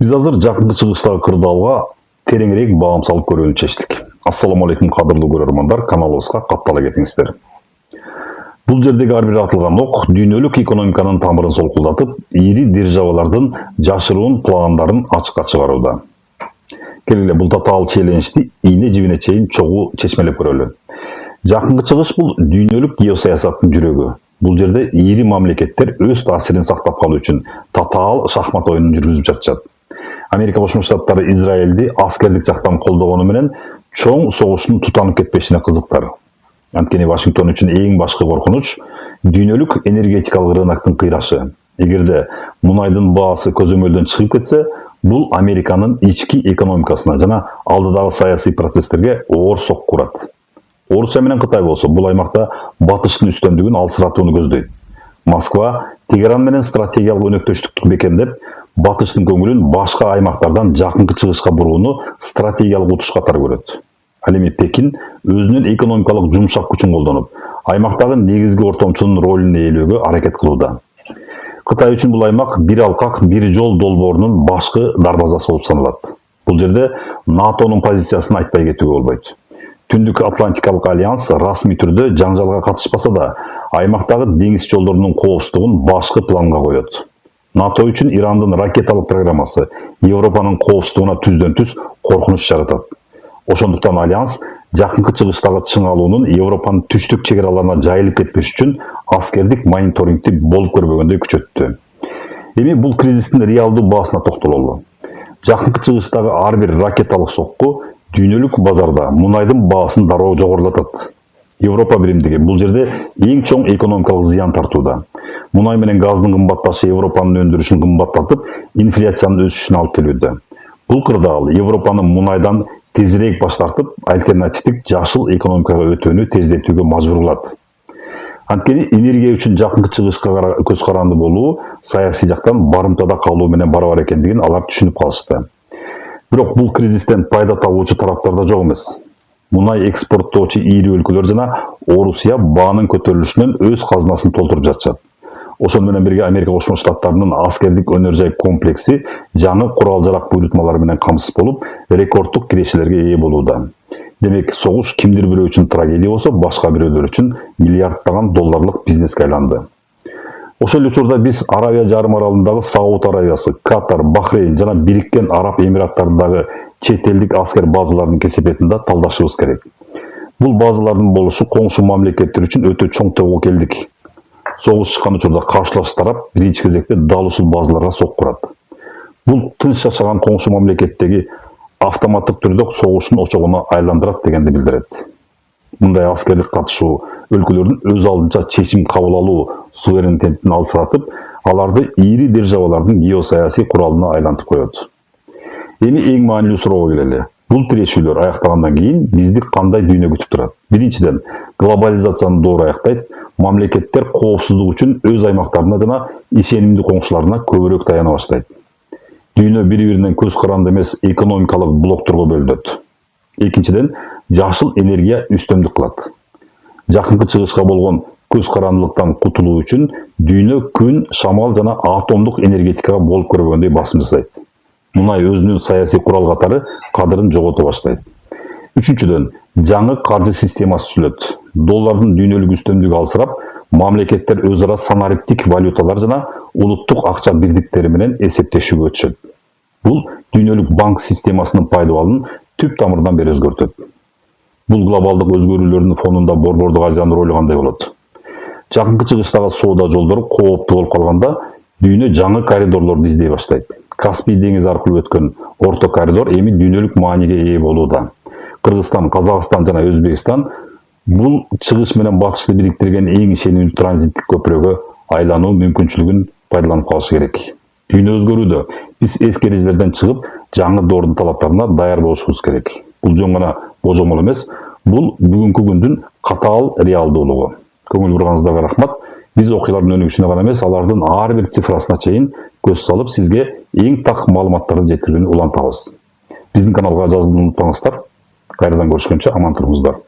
Biz azыр жакынкы чыгыштагы кырдаалга тереңирээк багам салып көрүүнү чечтик. Ассаламу алейкум кадырлуу көрөрмандар, каналыбызга каттала кетиңиздер. Бул жердеги ар бир атылган ок дүйнөлүк экономиканын тамырын солкулдатып, ири державалардын жашыруун пландарын ачыкка чыгарууда. Келгиле бул татаал челленжди ийне жибине чейин чогуу чечмелеп көрөлү. Жакынкы чыгыш бул дүйнөлүк геосаясаттын жүрөгү. Бул жерде ири мамлекеттер өз таасирин сактап калуу үчүн татаал шахмат оюнун жүргүзүп жатышат. Америка Кошмо Штаттары Израилди аскердик жактан колдогону менен чоң согуштун тутанып кетпешине кызыктар. Анткени Вашингтон үчүн эң башкы коркунуч дүйнөлүк энергетикалык рыноктун кыйрашы. Эгерде мунайдын баасы көзөмөлдөн чыгып кетсе, бул Американын ички экономикасына жана алдыдагы саясий процесстерге оор сокку урат. Орусия менен Кытай болсо бул аймакта батыштын үстөмдүгүн алсыратууну көздөйт. Москва Тегеран менен стратегиялык өнөктөштүктү бекемдеп, батыштын көңүлүн башка аймактардан жакынкы чыгышка бурууну стратегиялык утуш катары көрөт. Ал эми Пекин өзүнүн экономикалык жумшак күчүн колдонуп, аймактагы негизги ортомчунун ролун ээлөөгө аракет кылууда. Кытай үчүн бул аймак бир алкак, бир жол долбоорунун башкы дарбазасы болуп саналат. Бул жерде НАТОнун позициясын айтпай кетүүгө болбойт. Түндүк Атлантикалык альянс расмий түрдө жаңжалга катышпаса да, аймактагы деңиз жолдорунун коопсуздугун башкы планга коет. НАТО үчүн Ирандын ракеталык программасы Европанын коопсуздугуна түздөн-түз коркунуч жаратат. Ошондуктан альянс жакынкы чыгыштагы чыңалуунун Европанын түштүк чек араларына жайылып кетпеш үчүн аскердик мониторингди болуп көрбөгөндөй күчөттү. Эми бул кризистин реалдуу баасына токтололу. Жакынкы чыгыштагы ар бир ракеталык сокку дүйнөлүк базарда мунайдын баасын дароо жогорулатат. Европа биримдиги бул жерде эң чоң экономикалык зыян тартууда. Мунай менен газдын кымбатташы Европанын өндүрүшүн кымбаттатып, инфляциянын өсүшүнө алып келүүдө. Бул кырдаал Европаны мунайдан тезирээк баш тартып, альтернативдик жашыл экономикага өтүүнү тездетүүгө мажбур кылат. Анткени энергия үчүн жакынкы чыгышка көз каранды болуу саясий жактан барымтада калуу менен барабар экендигин алар түшүнүп калышты. Бирок бул кризистен пайда табуучу тараптар да жок эмес. Мунай экспорттоочу ири өлкөлөр жана Орусия баанын көтөрүлүшүнөн өз казынасын толтуруп жатышат. Ошону менен бирге Америка Кошмо Штаттарынын аскердик өнөр-жай комплекси жаңы курал-жарак буйрутмалары менен камсыз болуп, рекорддук кирешелерге ээ болууда. Демек, согуш кимдир бирөө үчүн трагедия болсо, башка бирөөлөр үчүн миллиарддаган долларлык бизнеске айланды. Ошол эле учурда биз Аравия жарым аралындагы Сауд Аравиясы, Катар, Бахрейн жана Бириккен Араб Эмираттарындагы чет элдик аскер базаларынын кесепетин да талдашыбыз керек. Бул базалардын болушу коңшу мамлекеттер үчүн өтө чоң тобго келдик. Согуш чыккан учурда каршылаш тарап биринчи кезекте дал ушул базаларга сокку урат. Бул тынч жашаган коңшу мамлекеттеги автоматтык түрдө согуштун очогуна айландырат дегенди билдирет. Мындай аскерлик катышуу өлкөлөрдүн өз алдынча чечим кабыл алуу суверенитетин алсыратып, аларды ири державалардын геосаясий куралына айлантып коет. Эми эң маанилүү суроого келели. Бул тирешүүлөр аяктагандан кийин бизди кандай дүйнө күтүп турат? Биринчиден, глобализацияны доор аяктайт, мамлекеттер коопсуздук үчүн өз аймактарына жана ишенимдүү коңшуларына көбүрөөк таяна баштайт. Дүйнө бири-биринен көз каранды эмес экономикалык блокторго бөлүнөт. Экинчиден, жашыл энергия үстөмдүк кылат. Жакынкы чыгышка болгон көз карандылыктан кутулуу үчүн дүйнө күн, шамал жана атомдук энергетикага болуп көрбөгөндөй басым жасайт. Мунай өзүнүн саясий курал катары кадырын жогото баштайт. Үчүнчүдөн, жаңы каржы системасы түзүлөт. Доллардын дүйнөлүк үстөмдүгү алсырап, мамлекеттер өз ара санариптик валюталар жана улуттук акча бирдиктери менен эсептешүүгө өтүшөт. Бул дүйнөлүк банк системасынын пайдабалын түп тамырдан бери өзгөртөт. Бул глобалдык өзгөрүүлөрдүн фонунда Борбордук Азиянын ролу кандай болот? Жакынкы чыгыштагы соода жолдору кооптуу болуп калганда, дүйнө жаңы коридорлорду издей баштайт. Каспий деңизи аркылуу өткөн орто коридор эми дүйнөлүк мааниге ээ болууда. Кыргызстан, Казакстан жана Өзбекстан бул чыгыш менен батышты бириктирген эң ишенимдүү транзиттик көпүрөгө айлануу мүмкүнчүлүгүн пайдаланып калышы керек. Дүйнө өзгөрүүдө, биз эски эрежелерден чыгып, жаңы доордун талаптарына даяр болушубуз керек. Бул жөн гана божомол эмес, бул бүгүнкү күндүн катаал реалдуулугу. Көңүл бурганыңыздарга рахмат. Биз окуялардын өнүгүшүнө гана эмес, алардын ар бир цифрасына чейин көз салып, сизге эң так маалыматтарды жеткирүүнү улантабыз. Биздин каналга жазылууну унутпаңыздар. Кайрадан көрүшкөнчө аман туруңуздар.